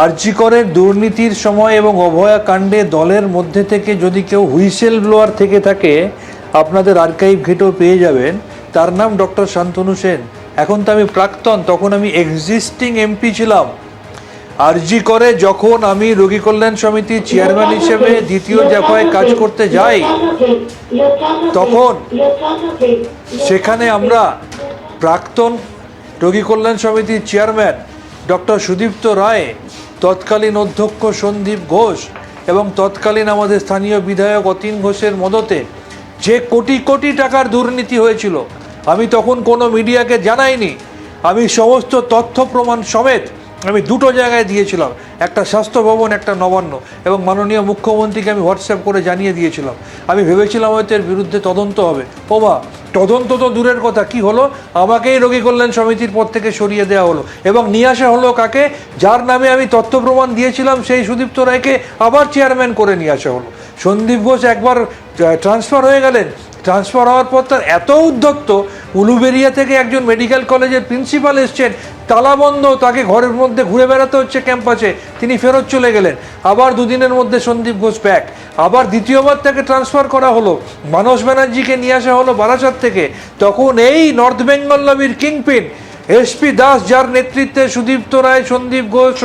আরজি করের দুর্নীতির সময় এবং অভয়াকাণ্ডে দলের মধ্যে থেকে যদি কেউ হুইসেল ব্লোয়ার থেকে থাকে, আপনাদের আর্কাইভ ঘেটেও পেয়ে যাবেন। তার নাম ডক্টর শান্তনু সেন। এখন তো আমি প্রাক্তন, তখন আমি এক্সিস্টিং এমপি ছিলাম। আরজি করে যখন আমি রোগী কল্যাণ সমিতির চেয়ারম্যান হিসেবে দ্বিতীয় দফায় কাজ করতে যাই, তখন সেখানে আমরা প্রাক্তন রোগী কল্যাণ সমিতির চেয়ারম্যান ডক্টর সুদীপ্ত রায়, তৎকালীন অধ্যক্ষ সন্দীপ ঘোষ এবং তৎকালীন আমাদের স্থানীয় বিধায়ক অতীন ঘোষের মদতে যে কোটি কোটি টাকার দুর্নীতি হয়েছিল, আমি তখন কোনো মিডিয়াকে জানাইনি। আমি সমস্ত তথ্য প্রমাণ সমেত আমি দুটো জায়গায় দিয়েছিলাম, একটা স্বাস্থ্য ভবন, একটা নবান্ন, এবং মাননীয় মুখ্যমন্ত্রীকে আমি হোয়াটসঅ্যাপ করে জানিয়ে দিয়েছিলাম। আমি ভেবেছিলাম হয়তো এর বিরুদ্ধে তদন্ত হবে। ওমা, তদন্ত তো দূরের কথা, কি হলো, আমাকেই রোগী কল্যাণ সমিতির পদ থেকে সরিয়ে দেওয়া হলো এবং নিয়ে আসা হলো কাকে? যার নামে আমি তথ্য প্রমাণ দিয়েছিলাম সেই সুদীপ্ত রায়কে আবার চেয়ারম্যান করে নিয়ে আসা হলো। সন্দীপ ঘোষ একবার ট্রান্সফার হয়ে গেলেন, ট্রান্সফার হওয়ার পর তার এত উদ্ধত্ত, উলুবেরিয়া থেকে একজন মেডিকেল কলেজের প্রিন্সিপাল এসছেন, তালাবন্ধ, তাকে ঘরের মধ্যে ঘুরে বেড়াতে হচ্ছে ক্যাম্পাসে, তিনি ফেরত চলে গেলেন। আবার দুদিনের মধ্যে সন্দীপ ঘোষ ব্যাক, আবার দ্বিতীয়বার তাকে ট্রান্সফার করা হলো, মানস ব্যানার্জিকে নিয়ে আসা হলো বারাসাত থেকে। তখন এই নর্থ বেঙ্গল লবির কিংপিন এসপি দাস, যার নেতৃত্বে সুদীপ্ত রায়, সন্দীপ ঘোষ,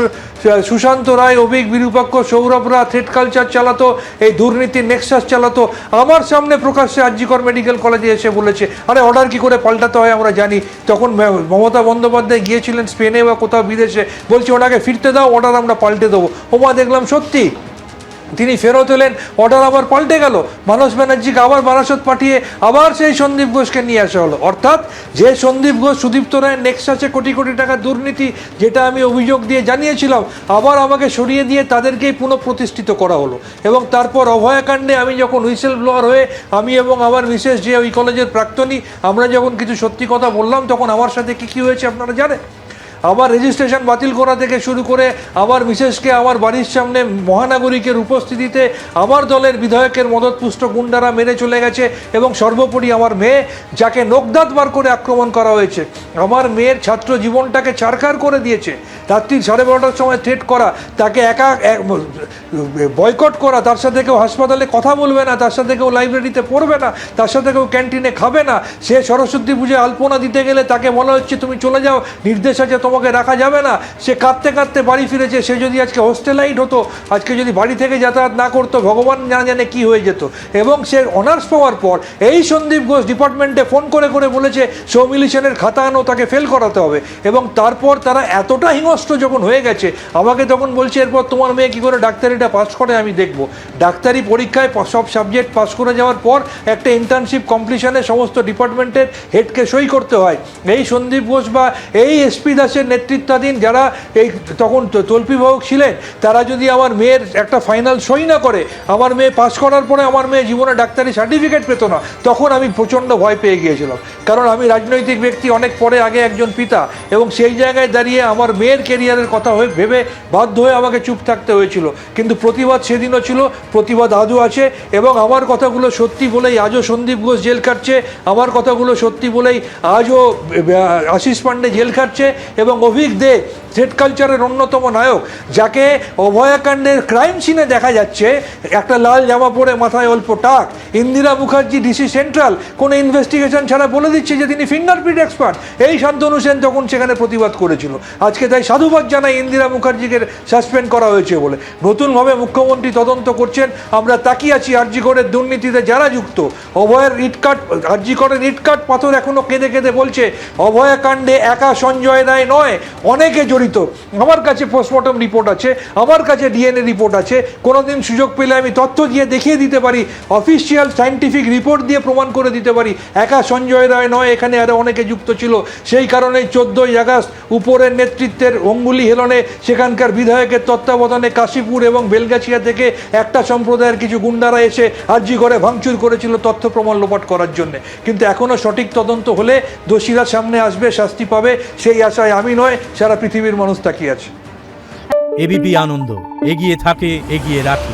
সুশান্ত রায়, অভিক বিরূপাক্ষ, সৌরভরা থ্রেড কালচার চালাতো, এই দুর্নীতির নেক্সাস চালাতো, আমার সামনে প্রকাশ্যে আরজি কর মেডিকেল কলেজে এসে বলেছে, আরে অর্ডার কি করে পাল্টাতে হয় আমরা জানি। তখন মমতা বন্দ্যোপাধ্যায় গিয়েছিলেন স্পেনে বা কোথাও বিদেশে, বলছে ওনাকে ফিরতে দাও, অর্ডার আমরা পাল্টে দেবো। ওমা, দেখলাম সত্যি তিনি ফেরত এলেন, অর্ডার আবার পাল্টে গেল, মানস ব্যানার্জিকে আবার বারাসত পাঠিয়ে আবার সেই সন্দীপ ঘোষকে নিয়ে আসা হলো। অর্থাৎ যে সন্দীপ ঘোষ সুদীপ্ত রায়ের নেক্সাসে কোটি কোটি টাকার দুর্নীতি, যেটা আমি অভিযোগ দিয়ে জানিয়েছিলাম, আবার আমাকে সরিয়ে দিয়ে তাদেরকেই পুনঃপ্রতিষ্ঠিত করা হলো। এবং তারপর অভয়াকাণ্ডে আমি যখন হুইসেল ব্লোয়ার হয়ে আমি এবং আমার মিসেস, যে ওই কলেজের প্রাক্তনী, আমরা যখন কিছু সত্যি কথা বললাম, তখন আমার সাথে কী হয়েছে আপনারা জানেন? আমার রেজিস্ট্রেশন বাতিল করা থেকে শুরু করে আমার মিসেসকে আমার বাড়ির সামনে মহানাগরিকের উপস্থিতিতে আমার দলের বিধায়কের মদতপুষ্ট গুন্ডারা মেরে চলে গেছে। এবং সর্বোপরি আমার মেয়ে, যাকে নোকদাঁত বার করে আক্রমণ করা হয়েছে, আমার মেয়ের ছাত্র জীবনটাকে ছারখার করে দিয়েছে। রাত্রি 12:30টার সময় থ্রেট করা, তাকে একা বয়কট করা, তার সাথে কেউ হাসপাতালে কথা বলবে না, তার সাথে কেউ লাইব্রেরিতে পড়বে না, তার সাথে কেউ ক্যান্টিনে খাবে না। সে সরস্বতী পুজোয় আলপনা দিতে গেলে তাকে বলা হচ্ছে তুমি চলে যাও, নির্দেশ আছে, তোমাকে রাখা যাবে না। সে কাঁদতে কাঁদতে বাড়ি ফিরেছে। সে যদি আজকে হোস্টেলাইট হতো, আজকে যদি বাড়ি থেকে যাতায়াত না করতো, ভগবান না জানে কি হয়ে যেত। এবং সে অনার্স পাওয়ার পর এই সন্দীপ ঘোষ ডিপার্টমেন্টে ফোন করে করে বলেছে সৌমিলি সেনের খাতা আনো, তাকে ফেল করাতে হবে। এবং তারপর তারা এতটা হিংস্র যখন হয়ে গেছে, আমাকে তখন বলছে এরপর তোমার মেয়ে কী করে ডাক্তারিটা পাস করে আমি দেখব। ডাক্তারি পরীক্ষায় সব সাবজেক্ট পাস করে যাওয়ার পর একটা ইন্টার্নশিপ কমপ্লিশনে সমস্ত ডিপার্টমেন্টের হেডকে সই করতে হয়। এই সন্দীপ ঘোষ বা এই এসপি দাসের নেতৃত্বাধীন যারা এই তখন তল্পিবাহক ছিলেন, তারা যদি আমার মেয়ের একটা ফাইনাল সই না করে, আমার মেয়ে পাস করার পরে আমার মেয়ে জীবনে ডাক্তারি সার্টিফিকেট পেত না, তখন আমি প্রচণ্ড ভয় পেয়ে গিয়েছিলাম। কারণ আমি রাজনৈতিক ব্যক্তি, অনেক পরে আগে একজন পিতা, এবং সেই জায়গায় দাঁড়িয়ে আমার মেয়ের কেরিয়ারের কথা ভেবে বাধ্য হয়ে আমাকে চুপ থাকতে হয়েছিল। কিন্তু প্রতিবাদ সেদিনও ছিল, প্রতিবাদ আজও আছে। এবং আমার কথাগুলো সত্যি বলেই আজও সন্দীপ ঘোষ জেল খাটছে, আমার কথাগুলো সত্যি বলেই আজও আশিস পান্ডে জেল খাটছে। এবং অভিক দে, থ্রেড কালচারের অন্যতম নায়ক, যাকে অভয়াকাণ্ডের ক্রাইম সিনে দেখা যাচ্ছে একটা লাল জামা পরে, মাথায় অল্প টাক, ইন্দিরা মুখার্জি ডিসি সেন্ট্রাল কোনো ইনভেস্টিগেশন ছাড়া বলে দিচ্ছে যে তিনি ফিঙ্গারপ্রিন্ট এক্সপার্ট। এই শান্তনু সেন তখন সেখানে প্রতিবাদ করেছিল। আজকে তাই সাধুবাদ জানাই ইন্দিরা মুখার্জিকে সাসপেন্ড করা হয়েছে বলে। নতুনভাবে মুখ্যমন্ত্রী তদন্ত করছেন, আমরা তাকিয়ে আছি আরজি করের দুর্নীতিতে যারা যুক্ত। অভয়ের ইটকাট, আরজি করের ইটকাট পাথর এখনও কেঁদে কেঁদে বলছে অভয়াকাণ্ডে একা সঞ্জয় রায় নয়, অনেকে জড়িত। আমার কাছে পোস্টমর্টম রিপোর্ট আছে, আমার কাছে ডিএনএ রিপোর্ট আছে। কোনোদিন সুযোগ পেলে আমি তথ্য দিয়ে দেখিয়ে দিতে পারি, অফিসিয়াল সায়েন্টিফিক রিপোর্ট দিয়ে প্রমাণ করে দিতে পারি একা সঞ্জয় রায় নয়, এখানে আরও অনেকে যুক্ত ছিল। সেই কারণেই 14ই আগস্ট উপরের নেতৃত্বের অঙ্গুলি হেলনে সেখানকার বিধায়কের তত্ত্বাবধানে কাশীপুর এবং বেলগাছিয়া থেকে একটা সম্প্রদায়ের কিছু গুন্ডারা এসে আরজি করে ভাঙচুর করেছিল তথ্য প্রমাণ লোপাট করার জন্য। কিন্তু এখনও সঠিক তদন্ত হলে দোষীরা সামনে আসবে, শাস্তি পাবে, সেই আশায় আমি নয়, সারা পৃথিবীর মানুষ তাকিয়ে আছে। এবিপি আনন্দ, এগিয়ে থাকে, এগিয়ে রাখে।